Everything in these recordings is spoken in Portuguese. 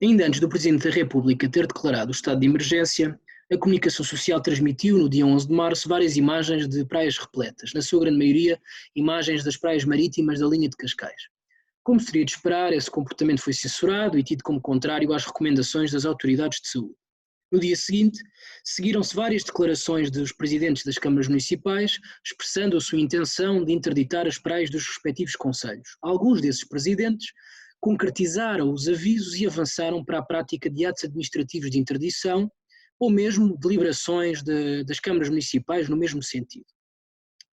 Ainda antes do Presidente da República ter declarado o estado de emergência, a comunicação social transmitiu, no dia 11 de março, várias imagens de praias repletas, na sua grande maioria, imagens das praias marítimas da linha de Cascais. Como seria de esperar, esse comportamento foi censurado e tido como contrário às recomendações das autoridades de saúde. No dia seguinte, seguiram-se várias declarações dos presidentes das câmaras municipais, expressando a sua intenção de interditar as praias dos respectivos concelhos. Alguns desses presidentes concretizaram os avisos e avançaram para a prática de atos administrativos de interdição ou mesmo deliberações das câmaras municipais no mesmo sentido.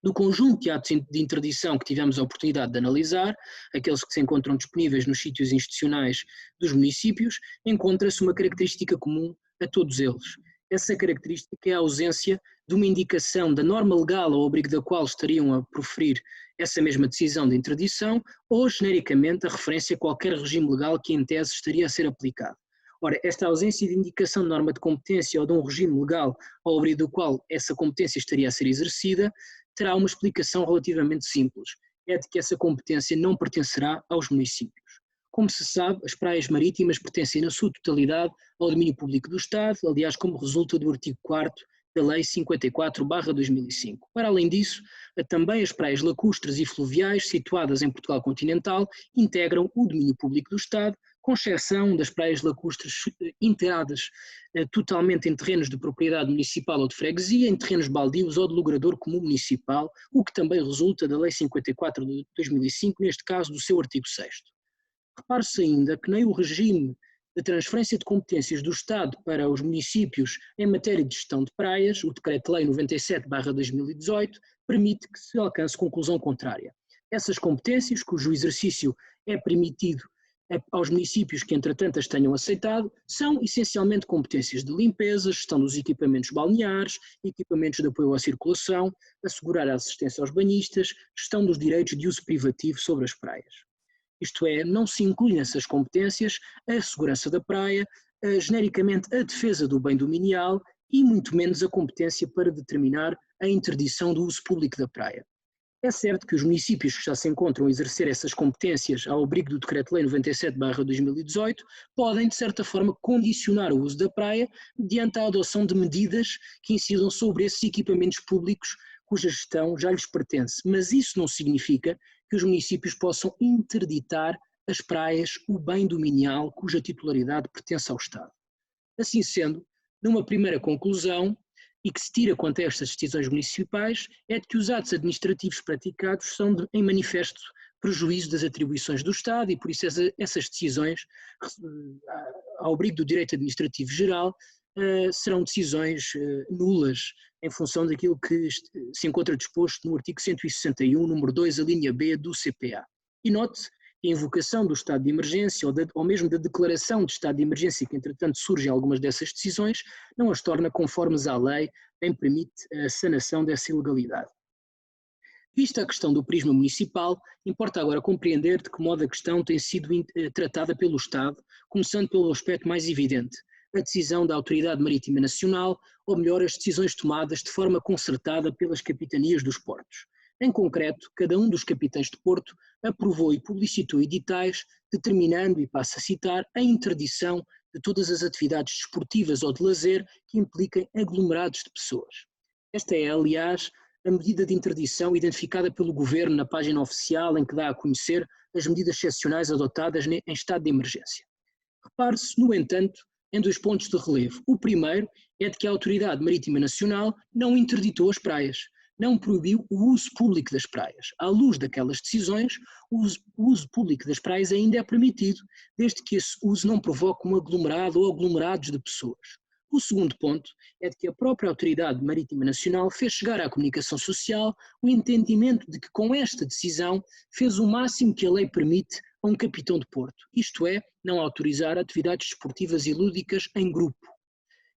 Do conjunto de atos de interdição que tivemos a oportunidade de analisar, aqueles que se encontram disponíveis nos sítios institucionais dos municípios, encontra-se uma característica comum a todos eles. Essa característica é a ausência de uma indicação da norma legal ao abrigo da qual estariam a proferir essa mesma decisão de interdição ou, genericamente, a referência a qualquer regime legal que, em tese, estaria a ser aplicado. Ora, esta ausência de indicação de norma de competência ou de um regime legal ao abrigo do qual essa competência estaria a ser exercida terá uma explicação relativamente simples. É de que essa competência não pertencerá aos municípios. Como se sabe, as praias marítimas pertencem na sua totalidade ao domínio público do Estado, aliás, como resulta do artigo 4º da Lei 54/2005. Para além disso, também as praias lacustres e fluviais situadas em Portugal continental integram o domínio público do Estado, com exceção das praias lacustres inteiradas totalmente em terrenos de propriedade municipal ou de freguesia, em terrenos baldios ou de logrador comum municipal, o que também resulta da Lei 54/2005, neste caso do seu artigo 6º. Repare-se ainda que nem o regime de transferência de competências do Estado para os municípios em matéria de gestão de praias, o Decreto-Lei 97/2018, permite que se alcance conclusão contrária. Essas competências, cujo exercício é permitido aos municípios que entretanto as tenham aceitado, são essencialmente competências de limpeza, gestão dos equipamentos balneares, equipamentos de apoio à circulação, assegurar a assistência aos banhistas, gestão dos direitos de uso privativo sobre as praias. Isto é, não se inclui nessas competências a segurança da praia, genericamente a defesa do bem dominial e muito menos a competência para determinar a interdição do uso público da praia. É certo que os municípios que já se encontram a exercer essas competências ao abrigo do Decreto-Lei 97/2018 podem, de certa forma, condicionar o uso da praia mediante a adoção de medidas que incidam sobre esses equipamentos públicos cuja gestão já lhes pertence, mas isso não significa que os municípios possam interditar as praias, o bem dominial cuja titularidade pertence ao Estado. Assim sendo, numa primeira conclusão, e que se tira quanto a estas decisões municipais, é de que os atos administrativos praticados são em manifesto prejuízo das atribuições do Estado e por isso essas decisões, ao abrigo do direito administrativo geral, serão decisões nulas em função daquilo que se encontra disposto no artigo 161, número 2, a linha B do CPA. E note que a invocação do estado de emergência ou mesmo da declaração de estado de emergência que entretanto surgem algumas dessas decisões não as torna conformes à lei nem permite a sanação dessa ilegalidade. Vista a questão do prisma municipal, importa agora compreender de que modo a questão tem sido tratada pelo Estado, começando pelo aspecto mais evidente, a decisão da Autoridade Marítima Nacional, ou melhor, as decisões tomadas de forma concertada pelas capitanias dos portos. Em concreto, cada um dos capitães de porto aprovou e publicitou editais determinando, e passo a citar, a interdição de todas as atividades desportivas ou de lazer que impliquem aglomerados de pessoas. Esta é, aliás, a medida de interdição identificada pelo Governo na página oficial em que dá a conhecer as medidas excepcionais adotadas em estado de emergência. Repare-se, no entanto, em dois pontos de relevo. O primeiro é de que a Autoridade Marítima Nacional não interditou as praias, não proibiu o uso público das praias. À luz daquelas decisões, o uso público das praias ainda é permitido, desde que esse uso não provoque um aglomerado ou aglomerados de pessoas. O segundo ponto é de que a própria Autoridade Marítima Nacional fez chegar à comunicação social o entendimento de que com esta decisão fez o máximo que a lei permite a um capitão de porto, isto é, não autorizar atividades desportivas e lúdicas em grupo.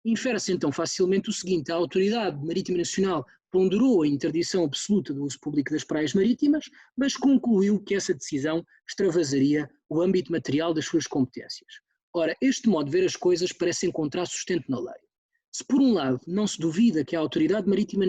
Infere-se então facilmente o seguinte: a Autoridade Marítima Nacional ponderou a interdição absoluta do uso público das praias marítimas, mas concluiu que essa decisão extravasaria o âmbito material das suas competências. Ora, este modo de ver as coisas parece encontrar sustento na lei. Se por um lado não se duvida que a Autoridade Marítima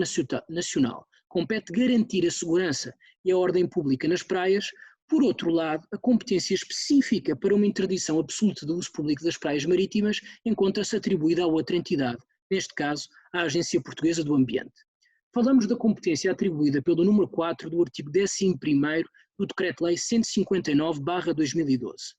Nacional compete garantir a segurança e a ordem pública nas praias, Por outro lado, a competência específica para uma interdição absoluta do uso público das praias marítimas encontra-se atribuída a outra entidade, neste caso, à Agência Portuguesa do Ambiente. Falamos da competência atribuída pelo número 4 do artigo 11º do Decreto-Lei 159/2012.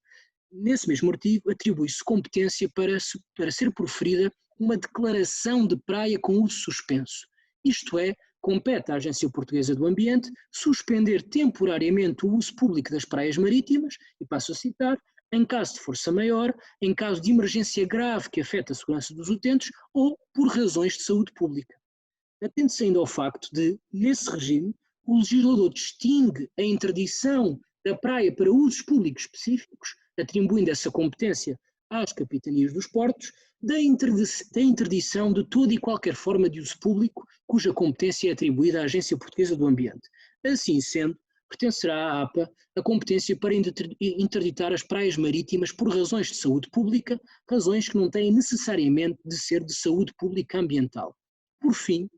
Nesse mesmo artigo, atribui-se competência para ser proferida uma declaração de praia com uso suspenso, isto é, compete à Agência Portuguesa do Ambiente suspender temporariamente o uso público das praias marítimas, e passo a citar, em caso de força maior, em caso de emergência grave que afeta a segurança dos utentes ou por razões de saúde pública. Atende-se ainda ao facto de, nesse regime, o legislador distingue a interdição da praia para usos públicos específicos, atribuindo essa competência às capitanias dos portos, da interdição de toda e qualquer forma de uso público cuja competência é atribuída à Agência Portuguesa do Ambiente. Assim sendo, pertencerá à APA a competência para interditar as praias marítimas por razões de saúde pública, razões que não têm necessariamente de ser de saúde pública ambiental. Por fim,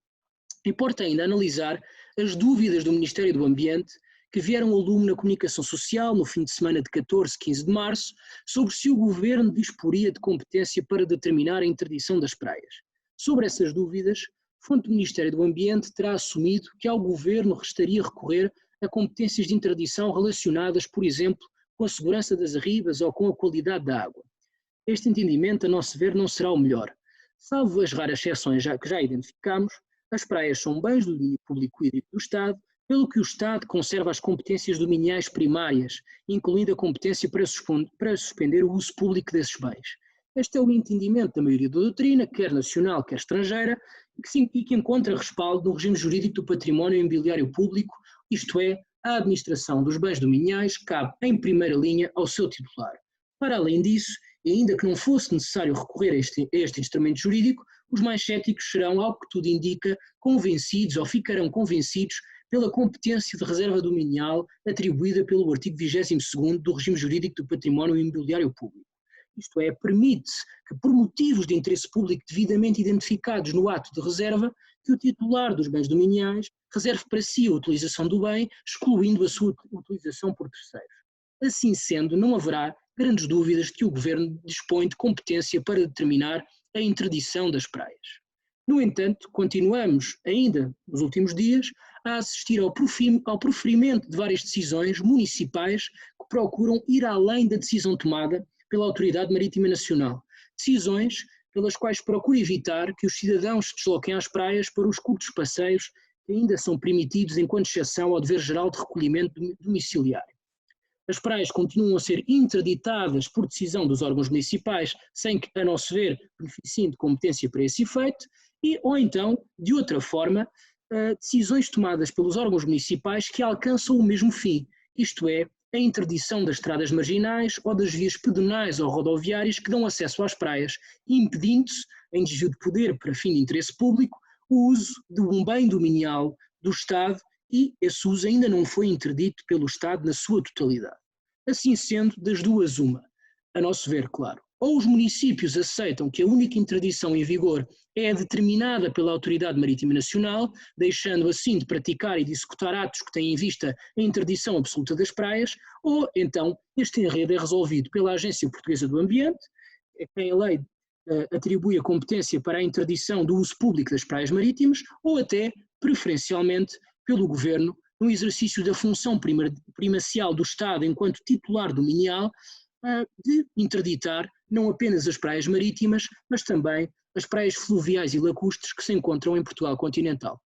importa ainda analisar as dúvidas do Ministério do Ambiente que vieram ao lume na comunicação social no fim de semana de 14 e 15 de março sobre se o Governo disporia de competência para determinar a interdição das praias. Sobre essas dúvidas, fonte do Ministério do Ambiente terá assumido que ao Governo restaria recorrer a competências de interdição relacionadas, por exemplo, com a segurança das arribas ou com a qualidade da água. Este entendimento, a nosso ver, não será o melhor. Salvo as raras exceções que já identificamos, as praias são bens do domínio público hídrico do Estado, pelo que o Estado conserva as competências dominiais primárias, incluindo a competência para suspender o uso público desses bens. Este é o entendimento da maioria da doutrina, quer nacional, quer estrangeira, e que encontra respaldo no regime jurídico do património imobiliário público, isto é, a administração dos bens dominiais cabe em primeira linha ao seu titular. Para além disso, e ainda que não fosse necessário recorrer a este instrumento jurídico, os mais céticos serão, ao que tudo indica, convencidos ou ficarão convencidos pela competência de reserva dominial atribuída pelo artigo 22º do regime jurídico do património imobiliário público. Isto é, permite-se que, por motivos de interesse público devidamente identificados no ato de reserva, que o titular dos bens dominiais reserve para si a utilização do bem, excluindo a sua utilização por terceiros. Assim sendo, não haverá grandes dúvidas de que o Governo dispõe de competência para determinar a interdição das praias. No entanto, continuamos, ainda nos últimos dias, a assistir ao proferimento de várias decisões municipais que procuram ir além da decisão tomada pela Autoridade Marítima Nacional. Decisões pelas quais procura evitar que os cidadãos se desloquem às praias para os curtos passeios que ainda são permitidos enquanto exceção ao dever geral de recolhimento domiciliário. As praias continuam a ser interditadas por decisão dos órgãos municipais, sem que, a nosso ver, beneficiem de competência para esse efeito, ou então, de outra forma, decisões tomadas pelos órgãos municipais que alcançam o mesmo fim, isto é, a interdição das estradas marginais ou das vias pedonais ou rodoviárias que dão acesso às praias, impedindo-se, em desvio de poder para fim de interesse público, o uso de um bem dominial do Estado e esse uso ainda não foi interdito pelo Estado na sua totalidade. Assim sendo, das duas uma, a nosso ver, claro, ou os municípios aceitam que a única interdição em vigor é determinada pela Autoridade Marítima Nacional, deixando assim de praticar e de executar atos que têm em vista a interdição absoluta das praias, ou então este enredo é resolvido pela Agência Portuguesa do Ambiente, a quem a lei atribui a competência para a interdição do uso público das praias marítimas, ou até, preferencialmente, pelo Governo, no exercício da função primacial do Estado enquanto titular dominial, de interditar não apenas as praias marítimas, mas também as praias fluviais e lacustres que se encontram em Portugal continental.